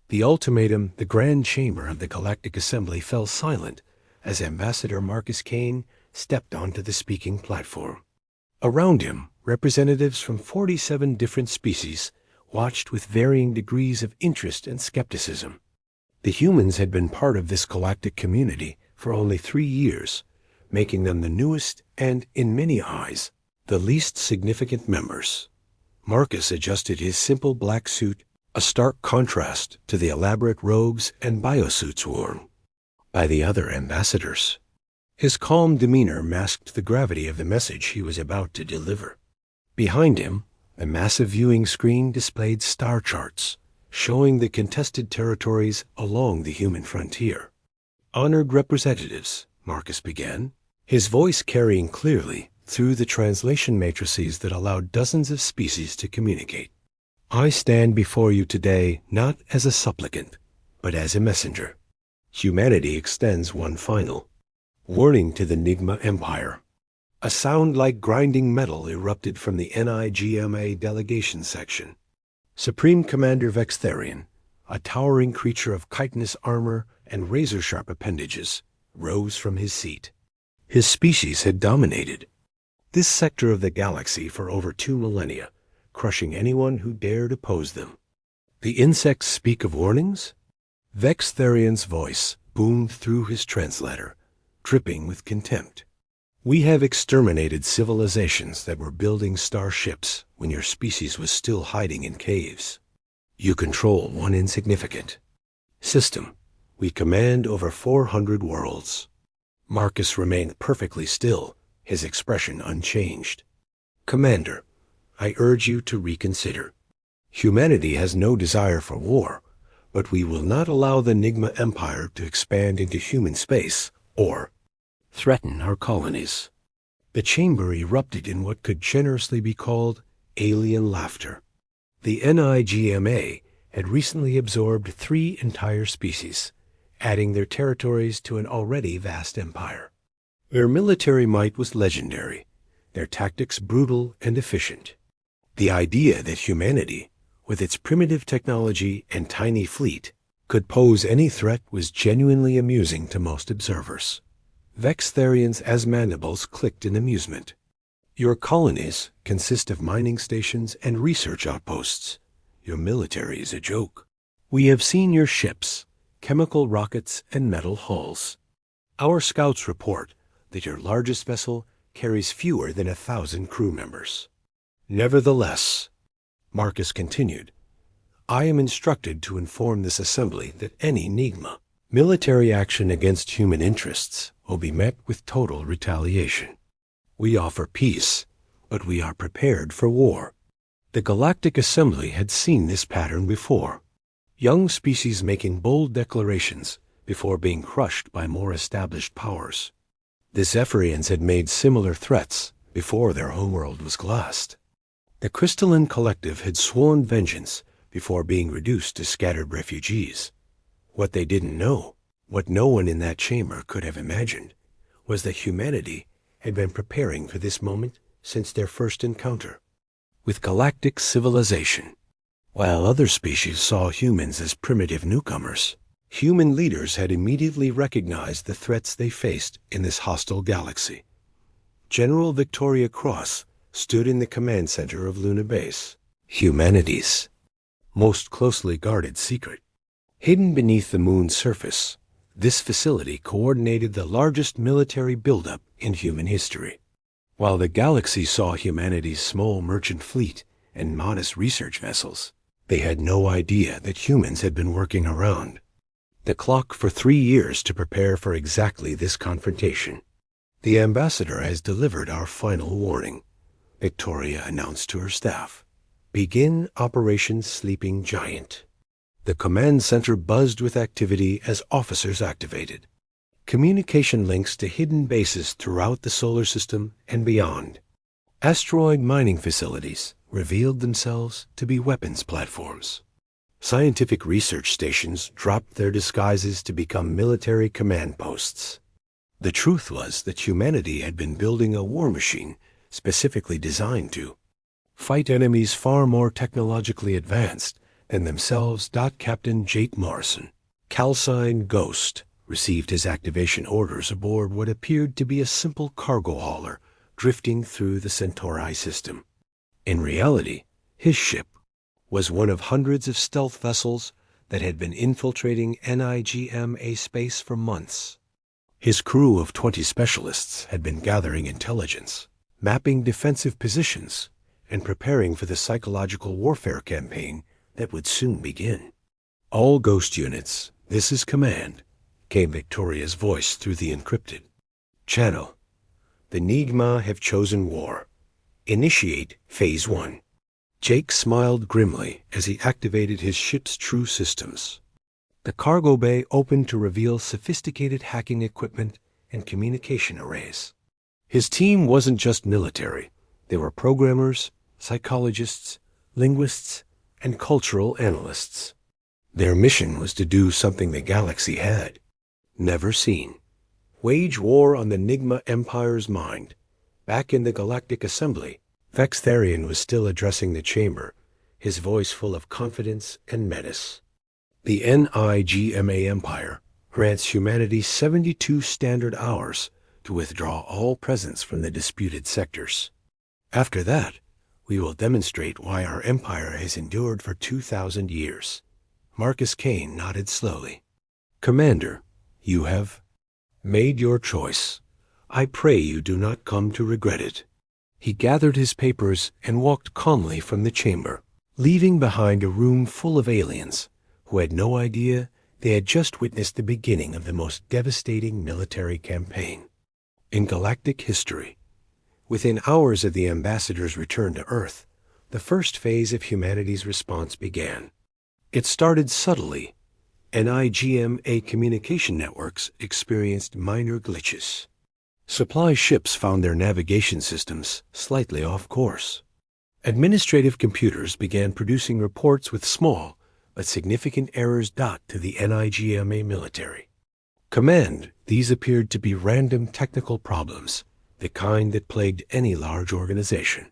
The ultimatum, the grand chamber of the Galactic Assembly, fell silent as Ambassador Marcus Kane stepped onto the speaking platform. Around him, representatives from 47 different species watched with varying degrees of interest and skepticism. The humans had been part of this galactic community for only 3 years, making them the newest and, in many eyes, the least significant members. Marcus adjusted his simple black suit, a stark contrast to the elaborate robes and biosuits worn by the other ambassadors. His calm demeanor masked the gravity of the message he was about to deliver. Behind him, a massive viewing screen displayed star charts, showing the contested territories along the human frontier. "Honored representatives," Marcus began, his voice carrying clearly through the translation matrices that allowed dozens of species to communicate. "I stand before you today not as a supplicant, but as a messenger. Humanity extends one final warning to the NIGMA Empire." A sound like grinding metal erupted from the NIGMA delegation section. Supreme Commander Vextharian, a towering creature of chitinous armor and razor-sharp appendages, rose from his seat. His species had dominated this sector of the galaxy for over 2 millennia, crushing anyone who dared oppose them. "The insects speak of warnings?" Vextharian's voice boomed through his translator, dripping with contempt. "We have exterminated civilizations that were building starships when your species was still hiding in caves. You control one insignificant system. We command over 400 worlds." Marcus remained perfectly still, his expression unchanged. "Commander, I urge you to reconsider. Humanity has no desire for war, but we will not allow the NIGMA Empire to expand into human space or threaten our colonies." The chamber erupted in what could generously be called alien laughter. The NIGMA had recently absorbed 3 entire species, adding their territories to an already vast empire. Their military might was legendary, their tactics brutal and efficient. The idea that humanity, with its primitive technology and tiny fleet, could pose any threat was genuinely amusing to most observers. Vextharian's mandibles clicked in amusement. "Your colonies consist of mining stations and research outposts. Your military is a joke. We have seen your ships, chemical rockets, and metal hulls. Our scouts report that your largest vessel carries fewer than 1,000 crew members. Nevertheless," Marcus continued, "I am instructed to inform this assembly that any NIGMA military action against human interests will be met with total retaliation. We offer peace, but we are prepared for war." The Galactic Assembly had seen this pattern before. Young species making bold declarations before being crushed by more established powers. The Zephyrians had made similar threats before their homeworld was glassed. The Crystalline Collective had sworn vengeance before being reduced to scattered refugees. What they didn't know, what no one in that chamber could have imagined, was that humanity had been preparing for this moment since their first encounter with galactic civilization. While other species saw humans as primitive newcomers, human leaders had immediately recognized the threats they faced in this hostile galaxy. General Victoria Cross stood in the command center of Luna Base, humanity's most closely guarded secret. Hidden beneath the moon's surface, this facility coordinated the largest military buildup in human history. While the galaxy saw humanity's small merchant fleet and modest research vessels, they had no idea that humans had been working around the clock for 3 years to prepare for exactly this confrontation. "The ambassador has delivered our final warning," Victoria announced to her staff. "Begin Operation Sleeping Giant." The command center buzzed with activity as officers activated communication links to hidden bases throughout the solar system and beyond. Asteroid mining facilities revealed themselves to be weapons platforms. Scientific research stations dropped their disguises to become military command posts. The truth was that humanity had been building a war machine specifically designed to fight enemies far more technologically advanced and themselves. Captain Jake Morrison, calcined ghost, received his activation orders aboard what appeared to be a simple cargo hauler drifting through the Centauri system. In reality, his ship was one of hundreds of stealth vessels that had been infiltrating NIGMA space for months. His crew of 20 specialists had been gathering intelligence, mapping defensive positions, and preparing for the psychological warfare campaign that would soon begin. "All Ghost units, this is command," came Victoria's voice through the encrypted channel. "The NIGMA have chosen war. Initiate Phase 1. Jake smiled grimly as he activated his ship's true systems. The cargo bay opened to reveal sophisticated hacking equipment and communication arrays. His team wasn't just military. They were programmers, psychologists, linguists, and cultural analysts. Their mission was to do something the galaxy had never seen: wage war on the NIGMA Empire's mind. Back in the Galactic Assembly, Vex Therian was still addressing the chamber, his voice full of confidence and menace. "The NIGMA Empire grants humanity 72 standard hours to withdraw all presence from the disputed sectors. After that, we will demonstrate why our empire has endured for 2,000 years. Marcus Kane nodded slowly. "Commander, you have made your choice. I pray you do not come to regret it." He gathered his papers and walked calmly from the chamber, leaving behind a room full of aliens who had no idea they had just witnessed the beginning of the most devastating military campaign in galactic history. Within hours of the ambassador's return to Earth, the first phase of humanity's response began. It started subtly. NIGMA communication networks experienced minor glitches. Supply ships found their navigation systems slightly off course. Administrative computers began producing reports with small but significant errors. To the NIGMA military command, these appeared to be random technical problems, the kind that plagued any large organization.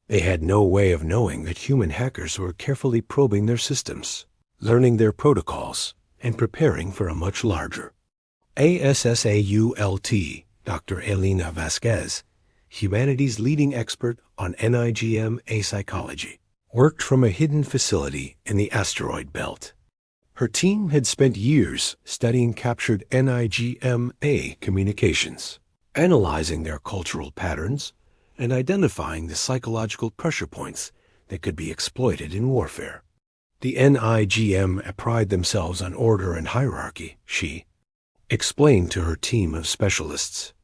They had no way of knowing that human hackers were carefully probing their systems, learning their protocols, and preparing for a much larger. ASSAULT, Dr. Elena Vasquez, humanity's leading expert on NIGMA psychology, worked from a hidden facility in the asteroid belt. Her team had spent years studying captured NIGMA communications, analyzing their cultural patterns, and identifying the psychological pressure points that could be exploited in warfare. The NIGM pride themselves on order and hierarchy, she explained to her team of specialists.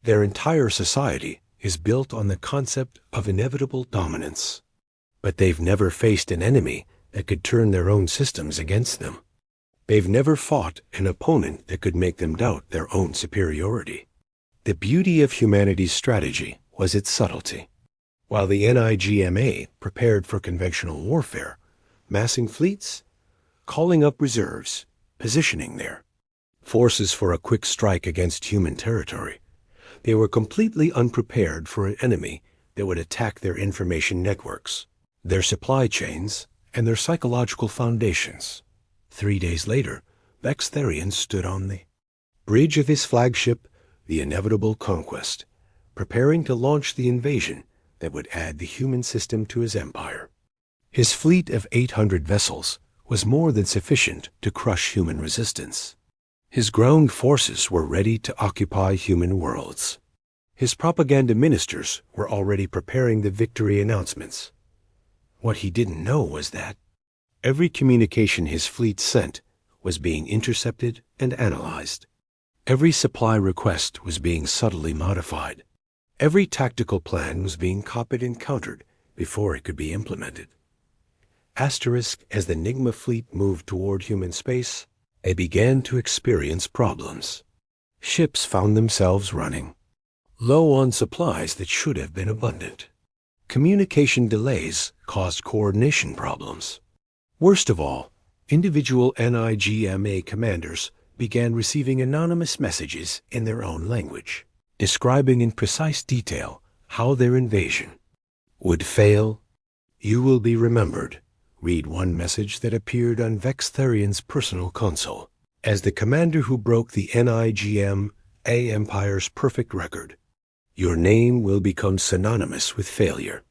Their entire society is built on the concept of inevitable dominance. But they've never faced an enemy that could turn their own systems against them. They've never fought an opponent that could make them doubt their own superiority. The beauty of humanity's strategy was its subtlety. While the NIGMA prepared for conventional warfare, massing fleets, calling up reserves, positioning their forces for a quick strike against human territory, they were completely unprepared for an enemy that would attack their information networks, their supply chains, and their psychological foundations. 3 days later, Vex Therian stood on the bridge of his flagship, the Inevitable Conquest, preparing to launch the invasion that would add the human system to his empire. His fleet of 800 vessels was more than sufficient to crush human resistance. His ground forces were ready to occupy human worlds. His propaganda ministers were already preparing the victory announcements. What he didn't know was that every communication his fleet sent was being intercepted and analyzed. Every supply request was being subtly modified. Every tactical plan was being copied and countered before it could be implemented. Asterisk, as the NIGMA fleet moved toward human space, they began to experience problems. Ships found themselves running low on supplies that should have been abundant. Communication delays caused coordination problems. Worst of all, individual NIGMA commanders began receiving anonymous messages in their own language, describing in precise detail how their invasion would fail. "You will be remembered. Read one message that appeared on Vextharian's personal console. As the commander who broke the NIGMA Empire's perfect record, your name will become synonymous with failure.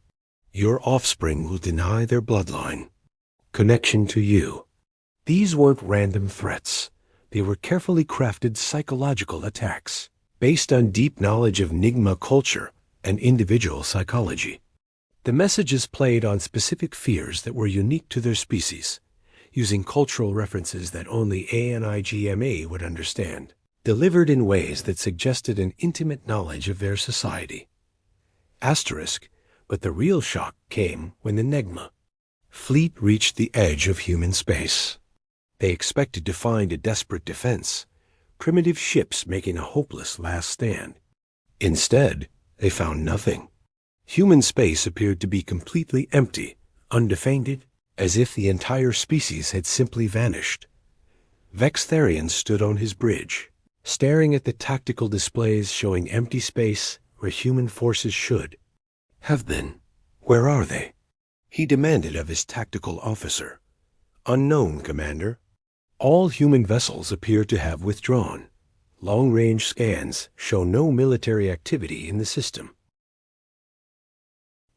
Your offspring will deny their bloodline connection to you. These weren't random threats. They were carefully crafted psychological attacks, based on deep knowledge of NIGMA culture and individual psychology. The messages played on specific fears that were unique to their species, using cultural references that only NIGMA would understand, delivered in ways that suggested an intimate knowledge of their society. But the real shock came when the NIGMA fleet reached the edge of human space. They expected to find a desperate defense, primitive ships making a hopeless last stand. Instead, they found nothing. Human space appeared to be completely empty, undefended, as if the entire species had simply vanished. Vextharian stood on his bridge, staring at the tactical displays showing empty space where human forces should have been. Where are they? He demanded of his tactical officer. Unknown, Commander. All human vessels appear to have withdrawn. Long-range scans show no military activity in the system.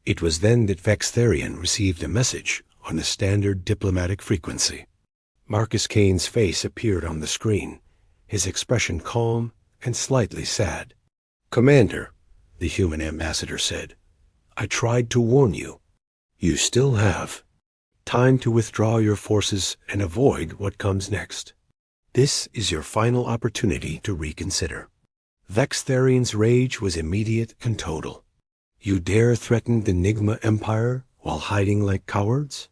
It was then that Vextharian received a message on the standard diplomatic frequency. Marcus Kane's face appeared on the screen, his expression calm and slightly sad. Commander, the human ambassador said, I tried to warn you. You still have time to withdraw your forces and avoid what comes next. This is your final opportunity to reconsider. Vextharian's rage was immediate and total. You dare threaten the NIGMA Empire while hiding like cowards?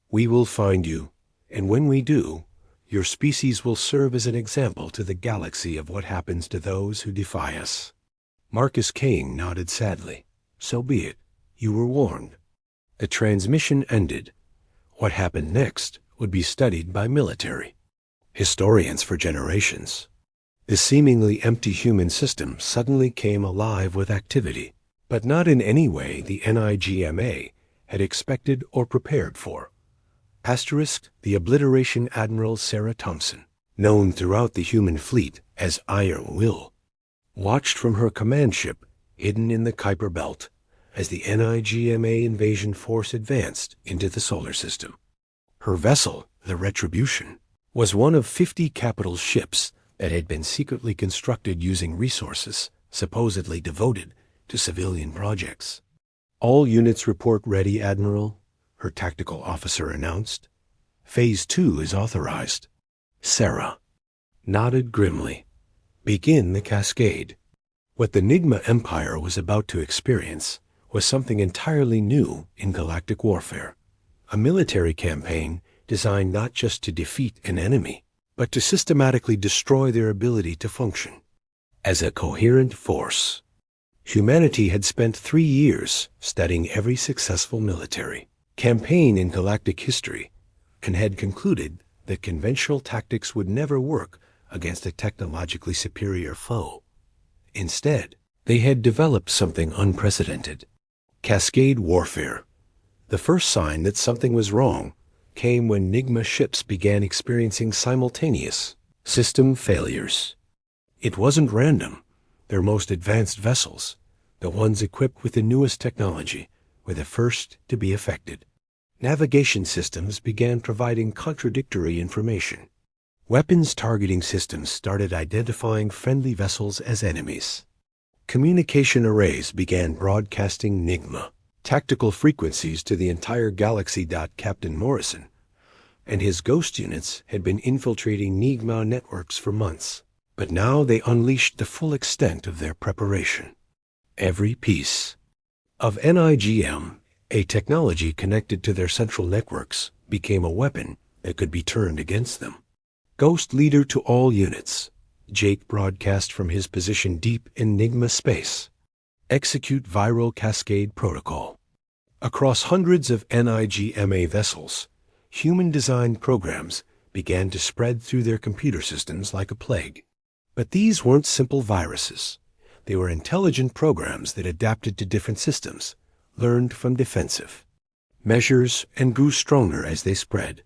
We will find you, and when we do, your species will serve as an example to the galaxy of what happens to those who defy us. Marcus Kane nodded sadly. So be it. You were warned. The transmission ended. What happened next would be studied by military historians for generations. The seemingly empty human system suddenly came alive with activity, but not in any way the NIGMA had expected or prepared for. The Obliteration Admiral Sarah Thompson, known throughout the human fleet as Iron Will, watched from her command ship hidden in the Kuiper Belt as the NIGMA invasion force advanced into the solar system. Her vessel, the Retribution, was one of 50 capital ships that had been secretly constructed using resources supposedly devoted to civilian projects. All units report ready, Admiral, her tactical officer announced. Phase 2 is authorized. Sarah nodded grimly. Begin the cascade. What the NIGMA Empire was about to experience was something entirely new in galactic warfare. A military campaign designed not just to defeat an enemy, but to systematically destroy their ability to function as a coherent force. Humanity had spent 3 years studying every successful military campaign in galactic history and had concluded that conventional tactics would never work against a technologically superior foe. Instead, they had developed something unprecedented. Cascade warfare. The first sign that something was wrong came when NIGMA ships began experiencing simultaneous system failures. It wasn't random. Their most advanced vessels, the ones equipped with the newest technology, were the first to be affected. Navigation systems began providing contradictory information. Weapons targeting systems started identifying friendly vessels as enemies. Communication arrays began broadcasting NIGMA tactical frequencies to the entire galaxy. Captain Morrison and his ghost units had been infiltrating NIGMA networks for months, but now they unleashed the full extent of their preparation. Every piece of NIGM, a technology connected to their central networks, became a weapon that could be turned against them. Ghost leader to all units. Jake broadcast from his position deep in NIGMA space. Execute viral cascade protocol. Across hundreds of NIGMA vessels, human-designed programs began to spread through their computer systems like a plague. But these weren't simple viruses. They were intelligent programs that adapted to different systems, learned from defensive measures, and grew stronger as they spread.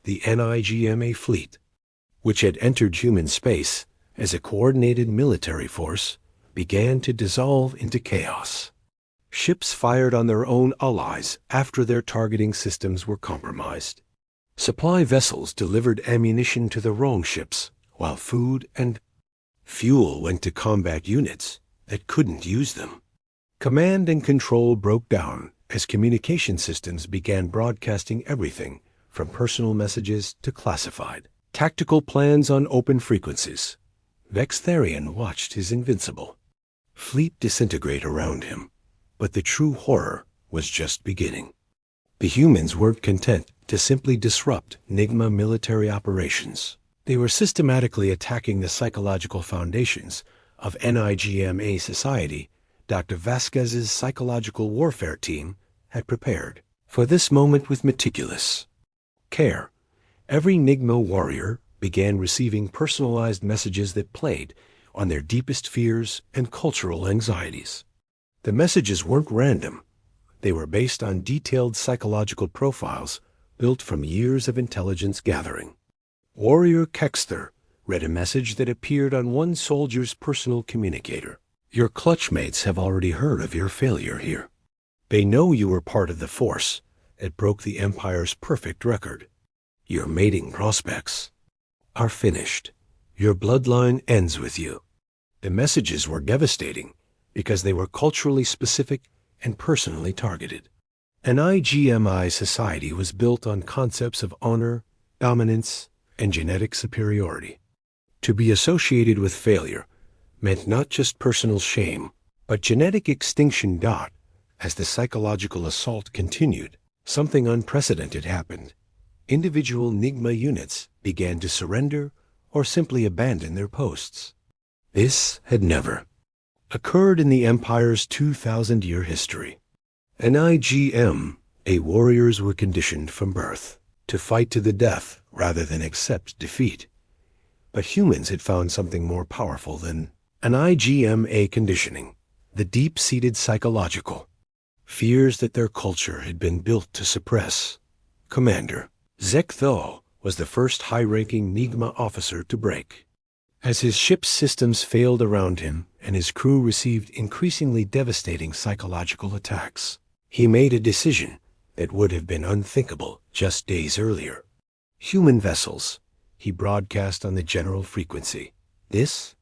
The NIGMA fleet, which had entered human space as a coordinated military force, began to dissolve into chaos. Ships fired on their own allies after their targeting systems were compromised. Supply vessels delivered ammunition to the wrong ships, while food and fuel went to combat units that couldn't use them. Command and control broke down as communication systems began broadcasting everything from personal messages to classified tactical plans on open frequencies. Vextharian watched his invincible fleet disintegrate around him, but the true horror was just beginning. The humans weren't content to simply disrupt NIGMA military operations. They were systematically attacking the psychological foundations of NIGMA society. Dr. Vasquez's psychological warfare team had prepared for this moment with meticulous care. Every NIGMA warrior began receiving personalized messages that played on their deepest fears and cultural anxieties. The messages weren't random. They were based on detailed psychological profiles built from years of intelligence gathering. Warrior Kexter read a message that appeared on one soldier's personal communicator. Your clutchmates have already heard of your failure here. They know you were part of the force that broke the Empire's perfect record. Your mating prospects are finished. Your bloodline ends with you. The messages were devastating because they were culturally specific and personally targeted. An IGMI society was built on concepts of honor, dominance, and genetic superiority. To be associated with failure meant not just personal shame, but genetic extinction. As the psychological assault continued, something unprecedented happened. Individual NIGMA units began to surrender or simply abandon their posts. This had never occurred in the Empire's 2,000-year history. In IGMA, warriors were conditioned from birth to fight to the death rather than accept defeat. But humans had found something more powerful than an IGMA conditioning, the deep-seated psychological fears that their culture had been built to suppress. Commander Zekthal was the first high-ranking NIGMA officer to break. As his ship's systems failed around him and his crew received increasingly devastating psychological attacks, he made a decision that would have been unthinkable just days earlier. Human vessels, he broadcast on the general frequency. This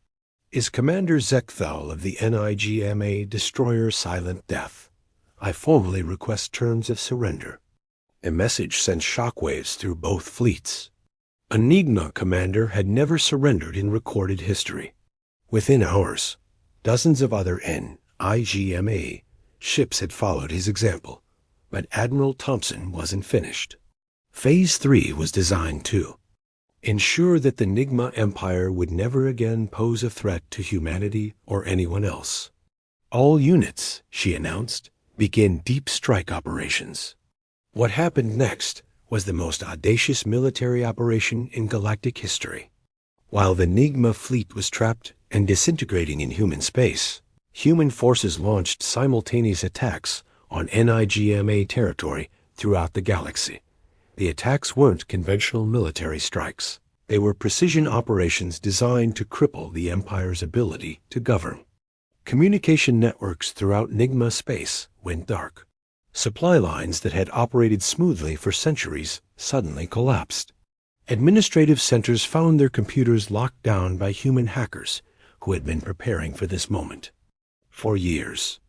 is Commander Zekthal of the NIGMA destroyer Silent Death. I formally request terms of surrender. A message sent shockwaves through both fleets. A NIGMA commander had never surrendered in recorded history. Within hours, dozens of other NIGMA ships had followed his example, but Admiral Thompson wasn't finished. Phase 3 was designed to ensure that the NIGMA Empire would never again pose a threat to humanity or anyone else. All units, she announced, begin deep strike operations. What happened next was the most audacious military operation in galactic history. While the NIGMA fleet was trapped and disintegrating in human space, human forces launched simultaneous attacks on NIGMA territory throughout the galaxy. The attacks weren't conventional military strikes. They were precision operations designed to cripple the Empire's ability to govern. Communication networks throughout NIGMA space went dark. Supply lines that had operated smoothly for centuries suddenly collapsed. Administrative centers found their computers locked down by human hackers who had been preparing for this moment for years.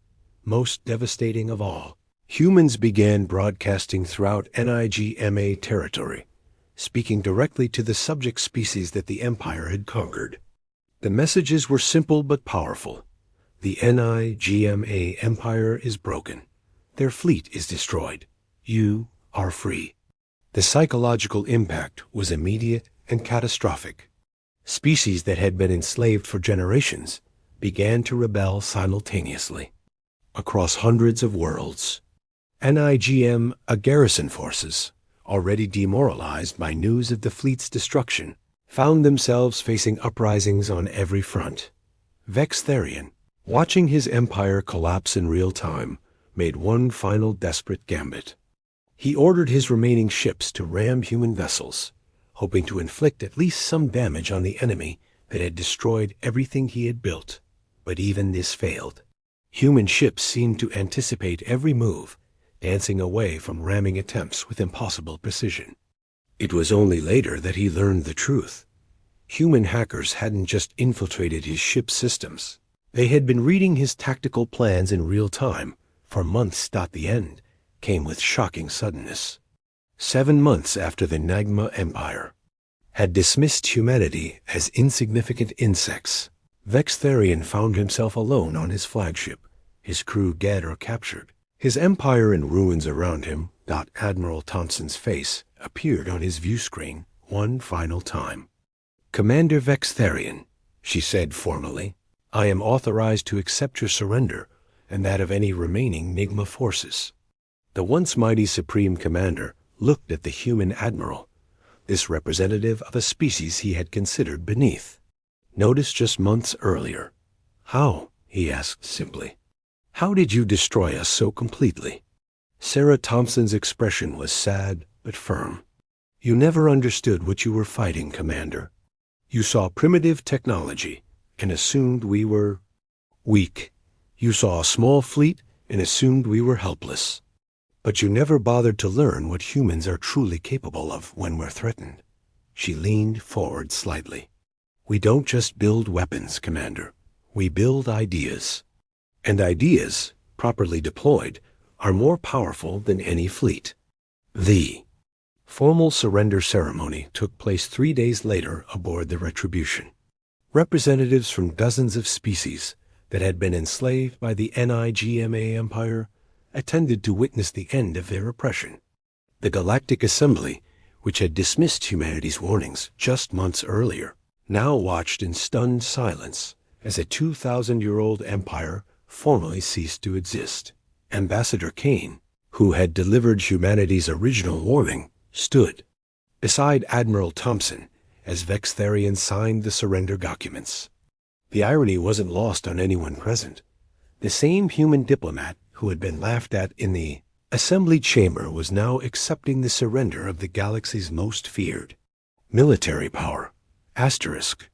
Most devastating of all, humans began broadcasting throughout NIGMA territory, speaking directly to the subject species that the Empire had conquered. The messages were simple but powerful. The NIGMA Empire is broken. Their fleet is destroyed. You are free. The psychological impact was immediate and catastrophic. Species that had been enslaved for generations began to rebel simultaneously across hundreds of worlds. NIGMA garrison forces, already demoralized by news of the fleet's destruction, found themselves facing uprisings on every front. Vextharian, watching his empire collapse in real time, made one final desperate gambit. He ordered his remaining ships to ram human vessels, hoping to inflict at least some damage on the enemy that had destroyed everything he had built. But even this failed. Human ships seemed to anticipate every move, dancing away from ramming attempts with impossible precision. It was only later that he learned the truth. Human hackers hadn't just infiltrated his ship's systems. They had been reading his tactical plans in real time for months. The end came with shocking suddenness. 7 months after the NIGMA Empire had dismissed humanity as insignificant insects, Vextharian found himself alone on his flagship, his crew dead or captured, his empire in ruins around him. Admiral Thompson's face appeared on his view screen one final time. "Commander Vextharian," she said formally, "I am authorized to accept your surrender and that of any remaining NIGMA forces." The once mighty Supreme Commander looked at the human admiral, this representative of a species he had considered beneath. Noticed just months earlier. "How?" he asked simply. "How did you destroy us so completely?" Sarah Thompson's expression was sad but firm. "You never understood what you were fighting, Commander. You saw primitive technology and assumed we were weak. You saw a small fleet and assumed we were helpless. But you never bothered to learn what humans are truly capable of when we're threatened." She leaned forward slightly. "We don't just build weapons, Commander. We build ideas. And ideas, properly deployed, are more powerful than any fleet." The formal surrender ceremony took place 3 days later aboard the Retribution. Representatives from dozens of species that had been enslaved by the NIGMA Empire attended to witness the end of their oppression. The Galactic Assembly, which had dismissed humanity's warnings just months earlier, now watched in stunned silence as a 2,000-year-old empire formally ceased to exist. Ambassador Kane, who had delivered humanity's original warning, stood beside Admiral Thompson as Vextharian signed the surrender documents. The irony wasn't lost on anyone present. The same human diplomat who had been laughed at in the assembly chamber was now accepting the surrender of the galaxy's most feared military power. Asterisk.